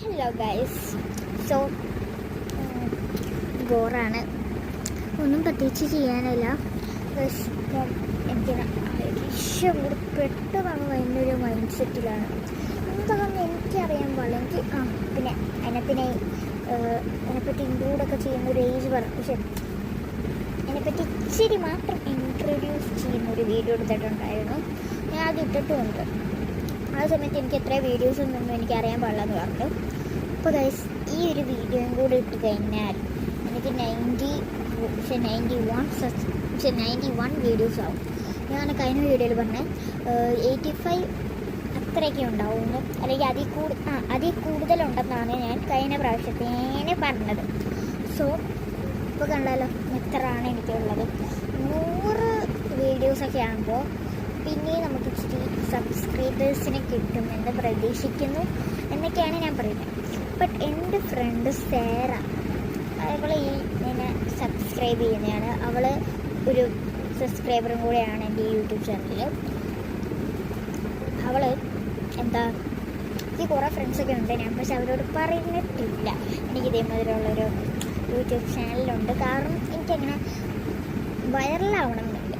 Hello guys. So ബോറാണ്, ഒന്നും പ്രത്യേകിച്ച് ചെയ്യാനല്ല. എനിക്ക് ദേഷ്യം കൂടി പെട്ടെന്ന് എന്നൊരു മൈൻഡ് സെറ്റിലാണ്. എന്താണെന്ന് എനിക്കറിയാൻ പാടില്ല. പിന്നെ അതിനെപ്പറ്റി ഇൻക്ലൂഡൊക്കെ ചെയ്യുന്ന ഒരു ഏജ് പറഞ്ഞു. പക്ഷെ അതിനെപ്പറ്റി ഇച്ചിരി മാത്രം ഇൻട്രൊഡ്യൂസ് ചെയ്യുന്ന ഒരു വീഡിയോ എടുത്തിട്ടുണ്ടായിരുന്നു. ഞാൻ അത് ഇട്ടിട്ടുമുണ്ട്. ആ സമയത്ത് എനിക്ക് എത്ര വീഡിയോസ് ഒന്നും എനിക്കറിയാൻ പാടില്ലെന്ന് പറഞ്ഞു. അപ്പോൾ ഗൈസ്, ഈ ഒരു വീഡിയോയും കൂടി ഇട്ട് കഴിഞ്ഞാൽ എനിക്ക് 91 വീഡിയോസ് ആവും. ഞാൻ കഴിഞ്ഞ വീഡിയോയിൽ പറഞ്ഞ 85 അത്രയൊക്കെ ഉണ്ടാവുമെന്ന്, അല്ലെങ്കിൽ അതിൽ കൂടുതലുണ്ടെന്നാണ് ഞാൻ കഴിഞ്ഞ പ്രാവശ്യത്തേനെ പറഞ്ഞത്. സോ ഇപ്പോൾ കണ്ടാലോ എത്രയാണ് എനിക്കുള്ളത്. 100 വീഡിയോസൊക്കെ ആകുമ്പോൾ പിന്നെ നമുക്ക് ഇച്ചിരി സബ്സ്ക്രൈബേഴ്സിനെ കിട്ടുമെന്ന് പ്രതീക്ഷിക്കുന്നു എന്നൊക്കെയാണ് ഞാൻ പറയുന്നത്. ബട്ട് എൻ്റെ ഫ്രണ്ട് സേറ, അവൾ എന്നെ സബ്സ്ക്രൈബ് ചെയ്യുന്നതാണ്. അവൾ ഒരു സബ്സ്ക്രൈബറും കൂടെയാണ് എൻ്റെ യൂട്യൂബ് ചാനലിൽ. അവൾ എനിക്ക് കുറേ ഫ്രണ്ട്സൊക്കെ ഉണ്ട്. ഞാൻ പക്ഷെ അവരോട് പറഞ്ഞിട്ടില്ല എനിക്ക് ഇതേമാതിരിയുള്ളൊരു യൂട്യൂബ് ചാനലുണ്ട്. കാരണം എനിക്കങ്ങനെ വൈറലാവണമെന്നുണ്ട്.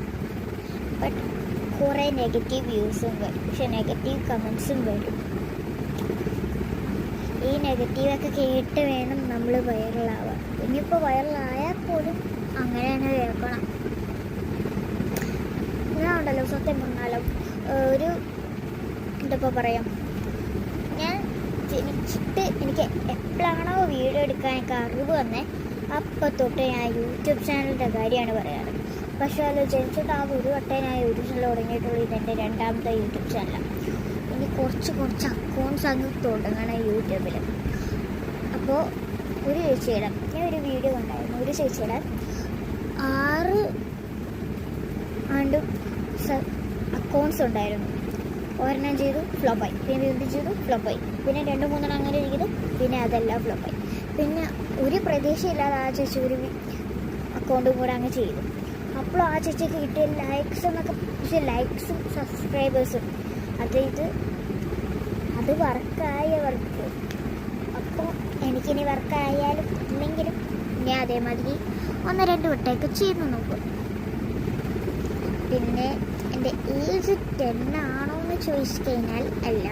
ബട്ട് കുറേ നെഗറ്റീവ് വ്യൂസും വരും, പക്ഷെ നെഗറ്റീവ് കമൻസും വരും. ഈ നെഗറ്റീവൊക്കെ കേട്ട് വേണം നമ്മൾ വൈറലാവാൻ. ഇനിയിപ്പോൾ വൈറലായാൽ പോലും അങ്ങനെ തന്നെ കേൾക്കണം. ഞാൻ ഉണ്ടല്ലോ, സത്യം പറഞ്ഞാലും ഒരു എന്താ പറയാം, ഞാൻ ജനിച്ചിട്ട് എനിക്ക് എപ്പോഴാണോ വീഡിയോ എടുക്കാനൊക്കെ അറിവ് വന്നേ അപ്പം തൊട്ട് ഞാൻ യൂട്യൂബ് ചാനലിൻ്റെ കാര്യമാണ് പറയാറ്. പക്ഷേ അത് ജനിച്ചിട്ട് ഒരു വട്ടം ഞാൻ യൂട്യൂബ് ചാനൽ തുടങ്ങിയിട്ടുള്ളൂ. ഇതെൻ്റെ 2ാമത്തെ യൂട്യൂബ് ചാനലാണ്. ഇനി കുറച്ച് അക്കൗണ്ട്സ് അങ്ങ് തുടങ്ങണം യൂട്യൂബിൽ. അപ്പോൾ ഒരു ചേച്ചിയുടെ ഞാൻ ഒരു വീഡിയോ കണ്ടായിരുന്നു. ഒരു ചേച്ചിയുടെ 6 അക്കൗണ്ട്സ് ഉണ്ടായിരുന്നു. ഒരെണ്ണം ചെയ്തു ഫ്ലോപ്പായി, പിന്നെ വീണ്ടും ചെയ്തു ഫ്ലോപ്പായി, പിന്നെ 2-3 അങ്ങനെ ചെയ്തു, പിന്നെ അതെല്ലാം ഫ്ലോപ്പായി. പിന്നെ ഒരു പ്രതീക്ഷയില്ലാതെ ആ ചേച്ചി ഒരു അക്കൗണ്ടും കൂടെ അങ്ങ് ചെയ്തു. അപ്പോൾ ആ ചേച്ചിക്ക് കിട്ടിയ ലൈക്സും സബ്സ്ക്രൈബേഴ്സും അത് വർക്കായവർക്ക്. അപ്പോൾ എനിക്കിനി വർക്കായാലും ഇല്ലെങ്കിലും ഞാൻ അതേമാതിരി 1-2 വട്ടമൊക്കെ ചെയ്ത് നോക്കും. പിന്നെ എൻ്റെ ഏജ് 10 ആണോ എന്ന് ചോദിച്ചു കഴിഞ്ഞാൽ അല്ല.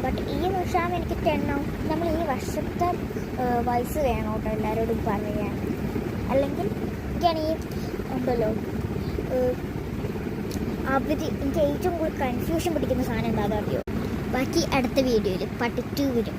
ബട്ട് ഈ വർഷമാകുമ്പോൾ എനിക്ക് 10 ആവും. നമ്മൾ ഈ വർഷത്തെ വയസ്സ് വേണം കേട്ടോ എല്ലാവരോടും പറയാൻ. അല്ലെങ്കിൽ എനിക്കാണെങ്കിൽ ഉണ്ടല്ലോ എനിക്ക് ഏറ്റവും കൂടുതൽ കൺഫ്യൂഷൻ പിടിക്കുന്ന സാധനം എന്താണെന്ന് അറിയോ? ബാക്കി അടുത്ത വീഡിയോയിൽ പാർട്ട് 2 വരും.